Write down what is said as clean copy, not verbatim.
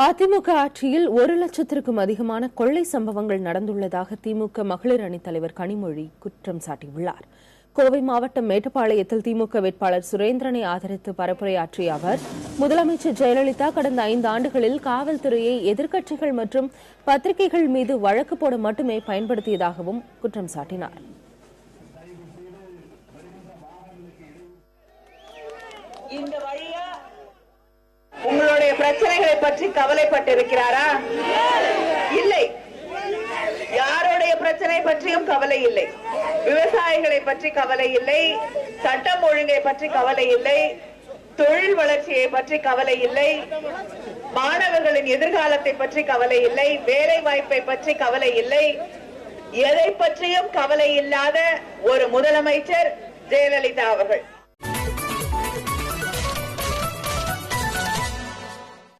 அதிமுக ஆட்சியில் 1 லட்சத்திற்கும் அதிகமான கொள்ளை சம்பவங்கள் நடந்துள்ளதாக திமுக மகளிர் அணித் தலைவர் கனிமொழி குற்றம் சாட்டியுள்ளார். கோவை மாவட்டம் மேட்டுப்பாளையத்தில் திமுக வேட்பாளர் சுரேந்திரனை ஆதரித்து பரப்புரையாற்றிய அவர், முதலமைச்சர் ஜெயலலிதா கடந்த 5 ஆண்டுகளில் காவல்துறையை எதிர்க்கட்சிகள் மற்றும் பத்திரிகைகள் மீது வழக்கு போட மட்டுமே பயன்படுத்தியதாகவும் குற்றம் சாட்டினார். இந்த வழியா உங்களுடைய பிரச்சனைகளை பற்றி கவலைப்பட்டிருக்கிறாரா? இல்லை. யாருடைய பிரச்சனை பற்றியும் கவலை இல்லை. விவசாயிகளை பற்றி கவலை இல்லை, சட்டம் ஒழுங்கை பற்றி கவலை இல்லை, தொழில் வளர்ச்சியை பற்றி கவலை இல்லை, மாணவர்களின் எதிர்காலத்தை பற்றி கவலை இல்லை, வேலை வாய்ப்பை பற்றி கவலை இல்லை. எதை பற்றியும் கவலை இல்லாத ஒரு முதலமைச்சர் ஜெயலலிதா அவர்கள்.